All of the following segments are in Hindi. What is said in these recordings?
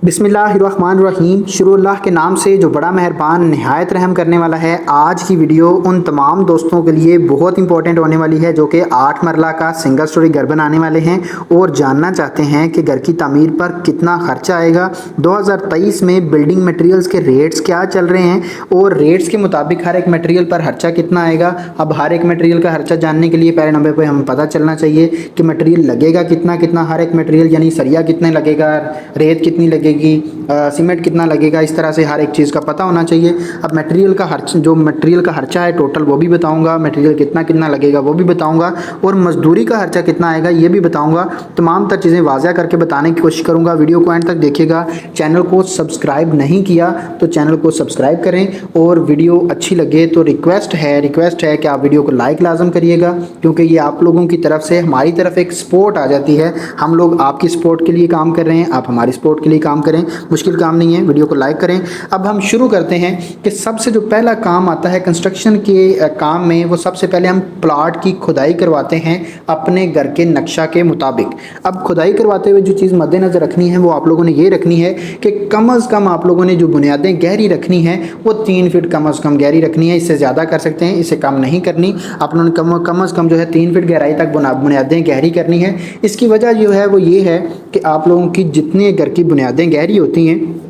बिस्मिल्लाहिर्रहमानिर्रहीम। शुरुल्लाह के नाम से जो बड़ा मेहरबान नहायत रहम करने वाला है। आज की वीडियो उन तमाम दोस्तों के लिए बहुत इंपॉर्टेंट होने वाली है जो कि 8 मरला का सिंगल स्टोरी घर बनाने वाले हैं और जानना चाहते हैं कि घर की तामीर पर कितना खर्चा आएगा। 2023 में बिल्डिंग मटेरियल्स के रेट्स क्या चल रहे हैं और रेट्स के मुताबिक हर एक मटेरियल पर खर्चा कितना आएगा। अब हर एक मटेरियल का खर्चा जानने के लिए पहले नंबर पर हमें पता चलना चाहिए कि मटेरियल लगेगा कितना कितना, हर एक मटेरियल यानी सरिया कितने लगेगा, रेत कितनी लगेगी, सीमेंट कितना लगेगा, इस तरह से हर एक चीज़ का पता होना चाहिए। अब मटेरियल का खर्चा है टोटल वो भी बताऊंगा, मटेरियल कितना कितना लगेगा वो भी बताऊंगा और मजदूरी का खर्चा कितना आएगा ये भी बताऊंगा। तमाम तर चीज़ें वाज़ह करके बताने की कोशिश करूंगा। वीडियो को एंड तक देखिएगा। चैनल को सब्सक्राइब नहीं किया तो चैनल को सब्सक्राइब करें और वीडियो अच्छी लगे तो रिक्वेस्ट है कि आप वीडियो को लाइक लाजम करिएगा, क्योंकि ये आप लोगों की तरफ से हमारी तरफ एक सपोर्ट आ जाती है। हम लोग आपकी सपोर्ट के लिए काम कर रहे हैं, आप हमारी सपोर्ट के लिए काम करें। मुश्किल काम नहीं है, वीडियो को लाइक करें। अब हम शुरू करते हैं कि सबसे जो पहला काम आता है कंस्ट्रक्शन के काम में, वो सबसे पहले हम प्लाट की खुदाई करवाते हैं अपने घर के नक्शा के मुताबिक। अब खुदाई करवाते हुए जो चीज़ मद्देनज़र रखनी है वो आप लोगों ने ये रखनी है कि कम अज़ कम आप लोगों ने जो बुनियादें गहरी रखनी है वो 3 फीट कम अज़ कम गहरी रखनी है। इससे ज़्यादा कर सकते हैं, इससे कम नहीं करनी। आप लोगों ने कम अज़ कम जो है 3 फीट गहराई तक बुनियादें गहरी करनी है। इसकी वजह जो है वो ये है कि आप लोगों की जितनी घर की बुनियादें गहरी होती हैं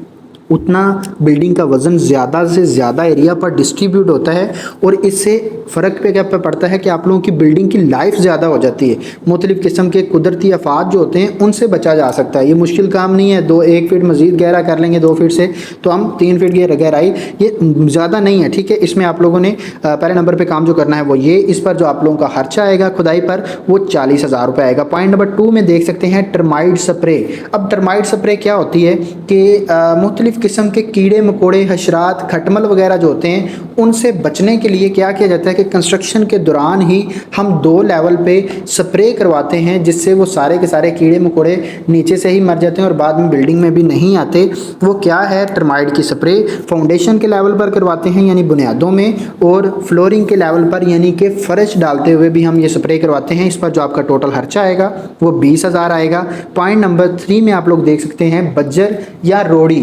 उतना बिल्डिंग का वज़न ज़्यादा से ज़्यादा एरिया पर डिस्ट्रीब्यूट होता है और इससे फ़र्क पे क्या पड़ता है कि आप लोगों की बिल्डिंग की लाइफ ज़्यादा हो जाती है। मुख्तलिफ़ किस्म के कुदरती आफात जो होते हैं उनसे बचा जा सकता है। ये मुश्किल काम नहीं है। 1 फीट मज़ीद गहरा कर लेंगे 2 फीट से तो हम 3 फीट की गहराई, ये ज़्यादा नहीं है, ठीक है। इसमें आप लोगों ने पहले नंबर पर काम जो करना है वो ये, इस पर जो आप लोगों का खर्चा आएगा खुदाई पर वो 40,000 रुपये आएगा। पॉइंट नंबर 2 में देख सकते हैं टर्माइट स्प्रे। अब टर्माइट स्प्रे क्या होती है कि मुख्तलिफ़ किस्म के कीड़े मकोड़े, हशरात, खटमल वगैरह जो होते हैं उनसे बचने के लिए क्या किया जाता है कि कंस्ट्रक्शन के दौरान ही हम 2 लेवल पे स्प्रे करवाते हैं, जिससे वो सारे के सारे कीड़े मकोड़े नीचे से ही मर जाते हैं और बाद में बिल्डिंग में भी नहीं आते। वो क्या है टर्माइट की स्प्रे। फाउंडेशन के लेवल पर करवाते हैं यानी बुनियादों में, और फ्लोरिंग के लेवल पर यानी कि फर्श डालते हुए भी हम ये स्प्रे करवाते हैं। इस पर जो आपका टोटल खर्चा आएगा वो 20,000 आएगा। पॉइंट नंबर 3 में आप लोग देख सकते हैं बज्जर या रोड़ी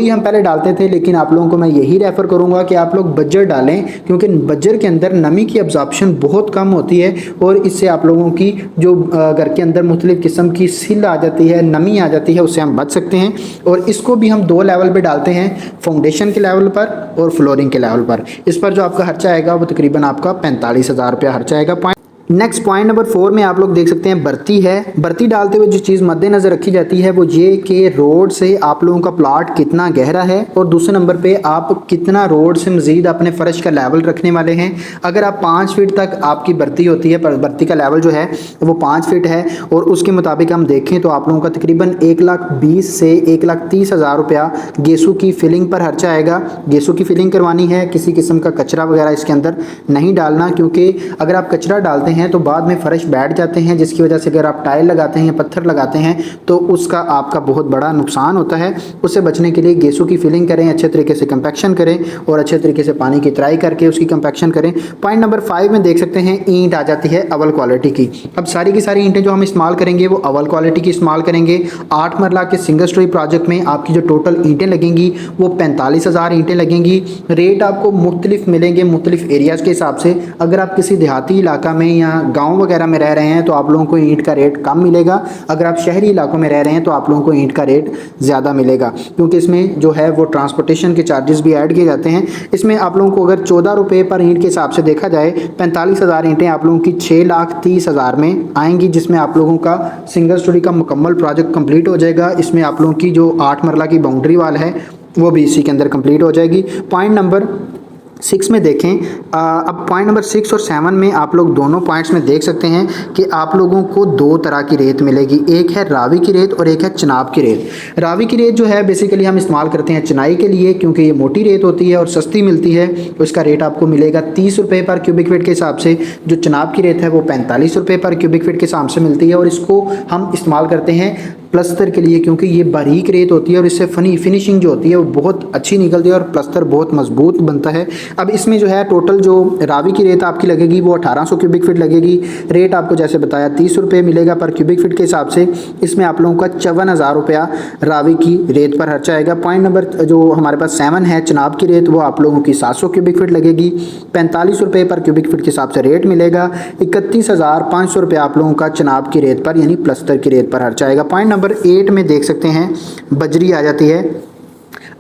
हम पहले डालते थे, लेकिन आप लोगों को मैं यही रेफ़र करूंगा कि आप लोग बज्जर डालें, क्योंकि बज्जर के अंदर नमी की अब्जॉर्प्शन बहुत कम होती है और इससे आप लोगों की जो घर के अंदर मुख्तलिफ़ किस्म की सिल आ जाती है, नमी आ जाती है, उससे हम बच सकते हैं। और इसको भी हम 2 लेवल पे डालते हैं, फाउंडेशन के लेवल पर और फ्लोरिंग के लेवल पर। इस पर जो आपका खर्चा आएगा वो तकरीबन आपका 45,000 रुपया खर्चा आएगा। नेक्स्ट पॉइंट नंबर 4 में आप लोग देख सकते हैं बर्ती है। बर्ती डालते हुए जो चीज़ मद्देनज़र रखी जाती है वो ये कि रोड से आप लोगों का प्लाट कितना गहरा है और दूसरे नंबर पे आप कितना रोड से मज़ीद अपने फ़र्श का लेवल रखने वाले हैं। अगर आप 5 फीट तक आपकी बर्ती होती है, पर बर्ती का लेवल जो है वो 5 फीट है और उसके मुताबिक हम देखें तो आप लोगों का तकरीबन 1,20,000 से 1,30,000 रुपया गेसू की फिलिंग पर खर्चा आएगा। गेसू की फिलिंग करवानी है, किसी किस्म का कचरा वगैरह इसके अंदर नहीं डालना, क्योंकि अगर आप कचरा डालते हैं तो बाद में फर्श बैठ जाते हैं, जिसकी वजह से अगर आप टाइल लगाते हैं या पत्थर लगाते हैं तो उसका आपका बहुत बड़ा नुकसान होता है। उससे बचने के लिए गेसों की फिलिंग करें, अच्छे तरीके से कंपैक्शन करें और अच्छे तरीके से पानी की तराई करके उसकी कंपैक्शन करें। पॉइंट नंबर 5 में देख सकते हैं ईंट आ जाती है अव्वल क्वालिटी की। अब सारी की सारी ईंटें जो हम इस्तेमाल करेंगे वो अव्वल क्वालिटी की इस्तेमाल करेंगे। 8 मरला के सिंगल स्टोरी प्रोजेक्ट में आपकी जो टोटल ईंटें लगेंगी वो 45,000 ईंटें लगेंगी। रेट आपको मुख्तलिफ मिलेंगे मुख्तलिफ एरियाज़ के हिसाब से। अगर आप किसी देहाती इलाका में या गांव वगैरह में रह रहे हैं तो आप लोगों को ईंट का रेट कम मिलेगा। अगर आप शहरी इलाकों में रह रहे हैं तो आप लोगों को ईंट का रेट ज़्यादा मिलेगा, क्योंकि इसमें जो है वो ट्रांसपोर्टेशन के चार्जेस भी ऐड किए जाते हैं। इसमें आप लोगों को अगर 14 रुपये पर ईंट के हिसाब से देखा जाए 45,000 ईंटें आप लोगों की 6,30,000 में आएंगी, जिसमें आप लोगों का सिंगल स्टोरी का मुकम्मल प्रोजेक्ट कंप्लीट हो जाएगा। इसमें आप लोगों की जो 8 मरला की बाउंड्री वाल है वो भी इसी के अंदर कंप्लीट हो जाएगी। पॉइंट नंबर 6 में देखें। अब पॉइंट नंबर 6 और 7 में आप लोग दोनों पॉइंट्स में देख सकते हैं कि आप लोगों को 2 तरह की रेत मिलेगी। एक है रावी की रेत और एक है चिनाब की रेत। रावी की रेत जो है बेसिकली हम इस्तेमाल करते हैं चिनाई के लिए, क्योंकि ये मोटी रेत होती है और सस्ती मिलती है। तो इसका रेट आपको मिलेगा 30 रुपये पर क्यूबिक फीट के हिसाब से। जो चिनाब की रेत है वो 45 रुपये पर क्यूबिक फीट के हिसाब से मिलती है और इसको हम इस्तेमाल करते हैं प्लस्तर के लिए, क्योंकि ये बारीक रेत होती है और इससे फिनिशिंग जो होती है वो बहुत अच्छी निकलती है और प्लस्तर बहुत मजबूत बनता है। अब इसमें जो है टोटल जो रावी की रेत आपकी लगेगी वो 1800 क्यूबिक फीट लगेगी। रेट आपको जैसे बताया 30 रुपये मिलेगा पर क्यूबिक फीट के हिसाब से। इसमें आप लोगों का 54,000 रुपया रावी की रेत पर खर्चा आएगा। पॉइंट नंबर जो हमारे पास 7 है, चनाब की रेत, वो आप लोगों की 700 क्यूबिक फीट लगेगी। 45 रुपये पर क्यूबिक फीट के हिसाब से रेट मिलेगा। 31,500 रुपये आप लोगों का चनाब की रेत पर यानी प्लस्तर की रेत पर खर्चा आएगा। पॉइंट नंबर 8 में देख सकते हैं बजरी आ जाती है।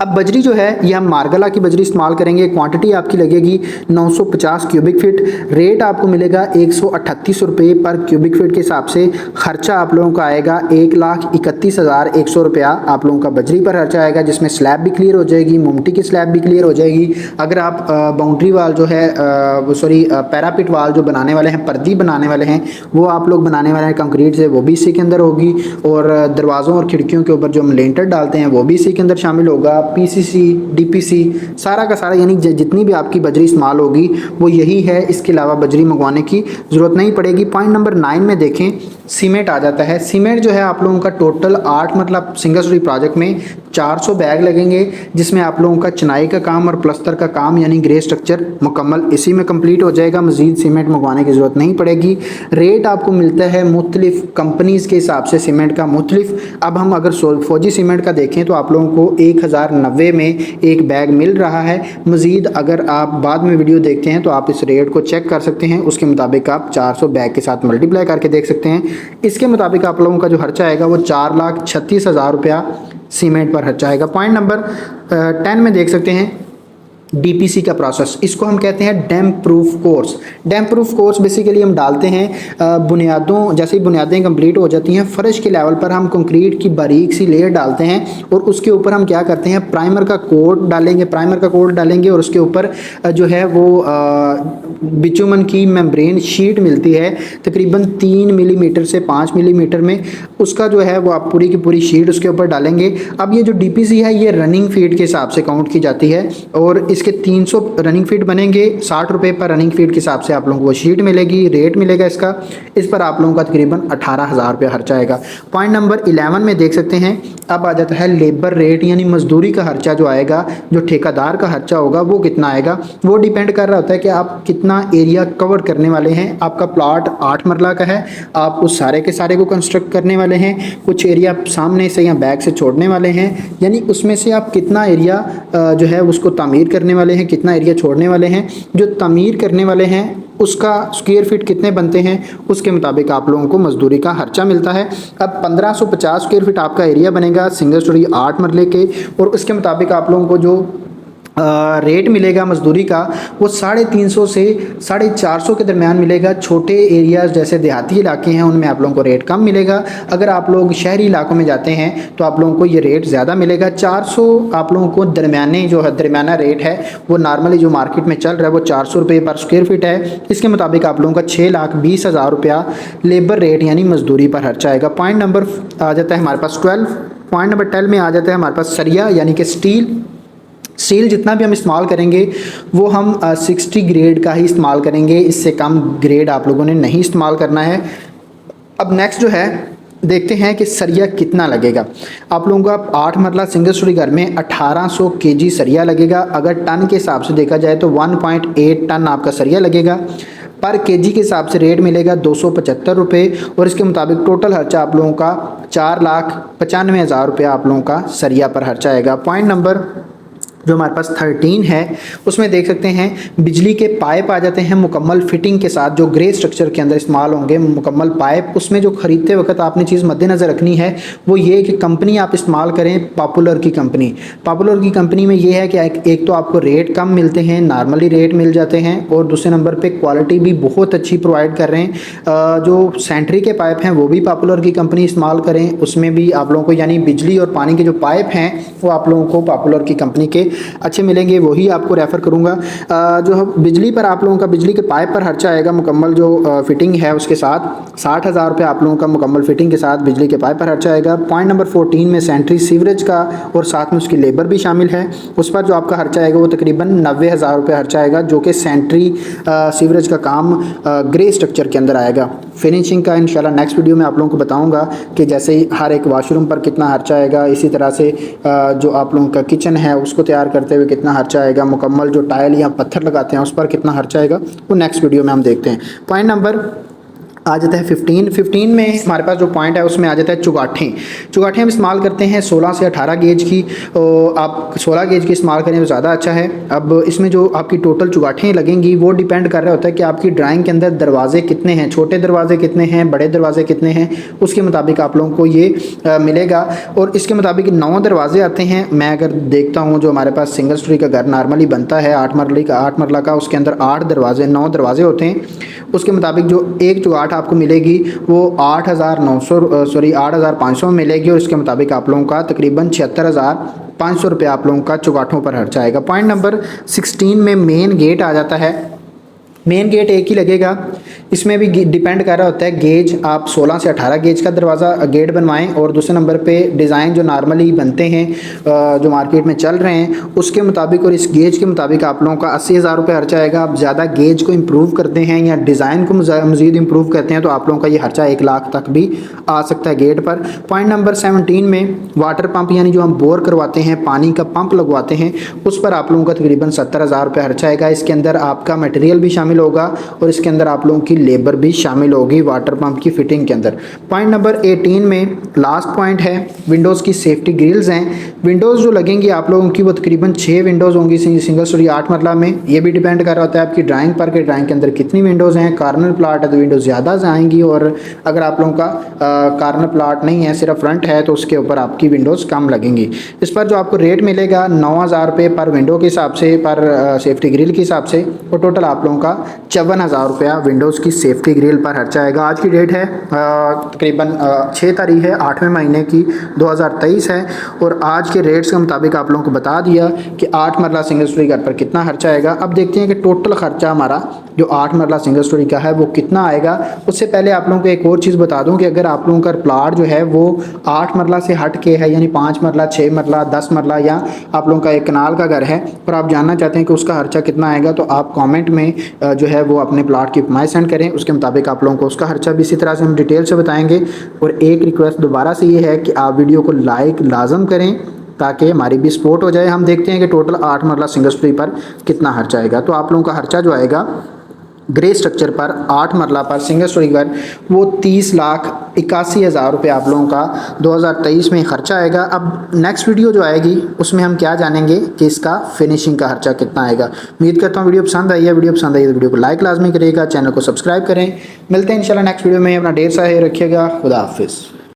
अब बजरी जो है ये हम मार्गला की बजरी इस्तेमाल करेंगे। क्वांटिटी आपकी लगेगी 950 क्यूबिक फीट। रेट आपको मिलेगा 138 रुपये पर क्यूबिक फीट के हिसाब से। खर्चा आप लोगों का आएगा 1,31,100 रुपया आप लोगों का बजरी पर खर्चा आएगा, जिसमें स्लैब भी क्लियर हो जाएगी, मोमटी की स्लैब भी क्लियर हो जाएगी। अगर आप बाउंड्री वाल जो है पैरापिट वाल जो बनाने वाले हैं, पर्दी बनाने वाले हैं, वो आप लोग बनाने वाले हैं कंक्रीट से, वो भी इसी के अंदर होगी। और दरवाज़ों और खिड़कियों के ऊपर जो हम लेंटर डालते हैं वो भी इसी के अंदर शामिल होगा। पीसीसी, डीपीसी, सारा का सारा यानी जितनी भी आपकी बजरी इस्तेमाल होगी वो यही है। इसके अलावा बजरी मंगवाने की ज़रूरत नहीं पड़ेगी। पॉइंट नंबर 9 में देखें सीमेंट आ जाता है। सीमेंट जो है आप लोगों का टोटल 8 मतलब सिंगल स्टोरी प्रोजेक्ट में 400 बैग लगेंगे, जिसमें आप लोगों का चिनाई का काम और प्लस्तर का काम यानी ग्रे स्ट्रक्चर मुकम्मल इसी में कंप्लीट हो जाएगा। मजीद सीमेंट मंगवाने की ज़रूरत नहीं पड़ेगी। रेट आपको मिलता है मुख्तलिफ कंपनीज़ के हिसाब से सीमेंट का मुख्तलिफ। अब हम अगर फौजी सीमेंट का देखें तो आप लोगों को 1090 में एक बैग मिल रहा है। मजीद अगर आप बाद में वीडियो देखते हैं तो आप इस रेट को चेक कर सकते हैं, उसके मुताबिक आप 400 बैग के साथ मल्टीप्लाई करके देख सकते हैं। इसके मुताबिक आप लोगों का जो खर्चा आएगा वो 4,36,000 रुपया सीमेंट पर खर्चा आएगा। पॉइंट नंबर 10 में देख सकते हैं डीपीसी का प्रोसेस, इसको हम कहते हैं dam proof course. Dam proof course basically हम डालते हैं बुनियादों, जैसे ही बुनियादें कंप्लीट हो जाती हैं फर्श के लेवल पर हम कंक्रीट की बारीक सी लेयर डालते हैं और उसके ऊपर हम क्या करते हैं प्राइमर का कोट डालेंगे और उसके ऊपर जो है वो बिचुमन की मेम्ब्रेन शीट मिलती है तकरीबन 3 मिलीमीटर से 5 मिलीमीटर में। उसका जो है वो आप पूरी की पूरी शीट उसके ऊपर डालेंगे। अब ये जो डीपीसी है ये रनिंग फीट के हिसाब से काउंट की जाती है और इसके 300 रनिंग फीट बनेंगे। 60 रुपये पर रनिंग फीट के हिसाब से आप लोगों को वो शीट मिलेगी, रेट मिलेगा इसका। इस पर आप लोगों का तकरीबन 18,000 रुपया खर्चा आएगा। पॉइंट नंबर 11 में देख सकते हैं अब आ जाता है लेबर रेट यानी मजदूरी का खर्चा जो आएगा, जो ठेकेदार का खर्चा होगा वो कितना आएगा। वो डिपेंड कर रहा होता है कि आप कितना एरिया कवर करने वाले हैं। आपका प्लॉट 8 मरला का है, आप उस सारे के सारे को कंस्ट्रक्ट करने वाले हैं, कुछ एरिया सामने से या बैक से छोड़ने वाले हैं, यानी उसमें से आप कितना एरिया जो है उसको तामीर करने वाले हैं, कितना एरिया छोड़ने वाले हैं। जो तामीर करने वाले हैं उसका स्क्वायर फीट कितने बनते हैं उसके मुताबिक आप लोगों को मजदूरी का खर्चा मिलता है। अब 1550 स्क्वायर फीट आपका एरिया बनेगा सिंगल स्टोरी 8 मरले के और उसके मुताबिक आप लोगों को जो रेट मिलेगा मजदूरी का वो 350 से 450 के दरमियान मिलेगा। छोटे एरियाज जैसे देहाती इलाके हैं उनमें आप लोगों को रेट कम मिलेगा। अगर आप लोग शहरी इलाकों में जाते हैं तो आप लोगों को ये रेट ज़्यादा मिलेगा। 400 आप लोगों को दरमियाना रेट है वो नॉर्मली जो मार्केट में चल रहा है वो 400 रुपये पर स्क्वायर फीट है। इसके मुताबिक आप लोगों का 6,20,000 रुपया लेबर रेट यानी मजदूरी पर खर्चा आएगा। पॉइंट नंबर आ जाता है हमारे पास 12। पॉइंट नंबर 12 में आ जाता है हमारे पास सरिया यानी कि स्टील जितना भी हम इस्तेमाल करेंगे वो हम 60 ग्रेड का ही इस्तेमाल करेंगे, इससे कम ग्रेड आप लोगों ने नहीं इस्तेमाल करना है। अब नेक्स्ट जो है देखते हैं कि सरिया कितना लगेगा। आप लोगों का 8 मरला सिंगल स्टोरी घर में 1800 केजी सरिया लगेगा। अगर टन के हिसाब से देखा जाए तो 1.8 टन आपका सरिया लगेगा। पर केजी के हिसाब से रेट मिलेगा 275 रुपये और इसके मुताबिक टोटल खर्चा आप लोगों का 4,95,000 रुपया आप लोगों का सरिया पर खर्चा आएगा। पॉइंट नंबर जो हमारे पास 13 है उसमें देख सकते हैं बिजली के पाइप आ जाते हैं मुकम्मल फिटिंग के साथ, जो ग्रे स्ट्रक्चर के अंदर इस्तेमाल होंगे मुकम्मल पाइप। उसमें जो ख़रीदते वक्त आपने चीज़ मद्देनज़र रखनी है वो ये कि कंपनी आप इस्तेमाल करें पॉपुलर की कंपनी। पॉपुलर की कंपनी में ये है कि एक तो आपको रेट कम मिलते हैं, नॉर्मली रेट मिल जाते हैं और दूसरे नंबर पर क्वालिटी भी बहुत अच्छी प्रोवाइड कर रहे हैं। जो सेंट्री के पाइप हैं वो भी पॉपुलर की कंपनी इस्तेमाल करें, उसमें भी आप लोगों को यानी बिजली और पानी के जो पाइप हैं वो आप लोगों को पॉपुलर की कंपनी के अच्छे मिलेंगे वही आपको रेफ़र करूँगा। जो बिजली पर आप लोगों का बिजली के पाइप पर खर्चा आएगा मुकम्मल जो फिटिंग है उसके साथ 60,000 रुपये आप लोगों का मुकम्मल फिटिंग के साथ बिजली के पाइप पर खर्चा आएगा। पॉइंट नंबर 14 में सेंट्री सीवरेज का और साथ में उसकी लेबर भी शामिल है, उस पर जो आपका खर्चा आएगा वो तकरीबन 90,000 रुपये खर्चा आएगा, जो कि सेंट्री सीवरेज का काम ग्रे स्ट्रक्चर के अंदर आएगा। फिनिशिंग का इंशाल्लाह नेक्स्ट वीडियो में आप लोगों को बताऊंगा कि जैसे ही हर एक वाशरूम पर कितना खर्चा आएगा, इसी तरह से जो आप लोगों का किचन है उसको तैयार करते हुए कितना खर्चा आएगा, मुकम्मल जो टाइल या पत्थर लगाते हैं उस पर कितना खर्चा आएगा, वो नेक्स्ट वीडियो में हम देखते हैं। पॉइंट नंबर आ जाता है 15 में हमारे पास जो पॉइंट है उसमें आ जाता है चुगाठें हम इस्तेमाल करते हैं 16 से 18 गेज की। आप 16 गेज की इस्तेमाल करें तो ज़्यादा अच्छा है। अब इसमें जो आपकी टोटल चुगाठें लगेंगी वो डिपेंड कर रहा होता है कि आपकी ड्राइंग के अंदर दरवाजे कितने हैं, छोटे दरवाजे कितने हैं, बड़े दरवाजे कितने हैं, उसके मुताबिक आप लोगों को ये मिलेगा। और इसके मुताबिक 9 दरवाजे आते हैं। मैं अगर देखता हूँ जो हमारे पास सिंगल स्टोरी का घर नॉर्मली बनता है 8 मरला का, उसके अंदर 9 दरवाजे होते हैं। उसके मुताबिक जो एक चुगाठ आपको मिलेगी वो 8,500 में मिलेगी और इसके मुताबिक आप लोगों का तकरीबन 76,500 रुपये आप लोगों का चुगाठों पर खर्चा आएगा। पॉइंट नंबर 16 में मेन गेट आ जाता है। मेन गेट एक ही लगेगा, इसमें भी डिपेंड कर रहा होता है गेज, आप 16 से 18 गेज का दरवाज़ा गेट बनवाएं। और दूसरे नंबर पे डिज़ाइन जो नॉर्मली बनते हैं जो मार्केट में चल रहे हैं उसके मुताबिक और इस गेज के मुताबिक आप लोगों का 80,000 रुपये खर्चा आएगा। आप ज़्यादा गेज को इम्प्रूव करते हैं या डिज़ाइन को मज़ीद इम्प्रूव करते हैं तो आप लोगों का ये खर्चा 1 लाख तक भी आ सकता है गेट पर। पॉइंट नंबर 17 में वाटर पंप यानी जो हम बोर करवाते हैं, पानी का पंप लगवाते हैं, उस पर आप लोगों का तकरीबन 70,000 रुपये खर्चा आएगा। इसके अंदर आपका मटेरियल भी शामिल होगा और इसके अंदर आप लोगों की लेबर भी शामिल होगी वाटर पंप की फिटिंग के अंदर। पॉइंट नंबर 18 में लास्ट पॉइंट है विंडोज़ की सेफ्टी ग्रिल्स हैं। विंडोज़ जो लगेंगी आप लोगों की वो तकरीबन 6 विंडोज़ होंगी सिंगल स्टोरी 8 मरला में। ये भी डिपेंड कर रहा होता है आपकी ड्राइंग पर कि ड्राइंग के अंदर कितनी विंडोज़ हैं। कार्नर प्लाट है तो विंडोज़ ज़्यादा आएंगी और अगर आप लोगों का कार्नर प्लाट नहीं है सिर्फ फ्रंट है तो उसके ऊपर आपकी विंडोज़ कम लगेंगी। इस पर जो आपको रेट मिलेगा 9,000 रुपये पर विंडो के हिसाब से, पर सेफ्टी ग्रिल के हिसाब से, और टोटल आप लोगों का 54,000 रुपया विंडोज़ की सेफ्टी ग्रिल पर खर्चा आएगा। आज की डेट है तकरीबन 6 तारीख है 8वें महीने की 2023 है और आज के रेट्स के मुताबिक आप लोगों को बता दिया कि 8 मरला सिंगल स्टोरी घर पर कितना खर्चा आएगा। अब देखते हैं कि टोटल खर्चा हमारा जो 8 मरला सिंगल स्टोरी का है वो कितना आएगा। उससे पहले आप लोगों को एक और चीज़ बता दूं कि अगर आप लोगों का प्लाट जो है वो 8 मरला से हट के है यानी 5 मरला, 6 मरला, 10 मरला या आप लोगों का एक कनाल का घर है और आप जानना चाहते हैं कि उसका खर्चा कितना आएगा तो आप कमेंट में जो है वो अपने प्लाट की फरमाइश सेंड करें, उसके मुताबिक आप लोगों को उसका खर्चा भी इसी तरह से हम डिटेल से बताएंगे। और एक रिक्वेस्ट दोबारा से ये है कि आप वीडियो को लाइक लाजम करें ताकि हमारी भी सपोर्ट हो जाए। हम देखते हैं कि टोटल 8 मरला सिंगल स्टोरी पर कितना खर्चा आएगा। तो आप लोगों का खर्चा जो आएगा ग्रे स्ट्रक्चर पर 8 मरला पर सिंगल स्टोरी घर वो 30,81,000 रुपये आप लोगों का 2023 में खर्चा आएगा। अब नेक्स्ट वीडियो जो आएगी उसमें हम क्या जानेंगे कि इसका फिनिशिंग का खर्चा कितना आएगा। उम्मीद करता हूँ वीडियो पसंद आई है। वीडियो पसंद आई तो वीडियो को लाइक लाजमी करिएगा, चैनल को सब्सक्राइब करें। मिलते हैं इंशाल्लाह नेक्स्ट वीडियो में। अपना ढेर सारा रखिएगा। खुदा हाफिज़।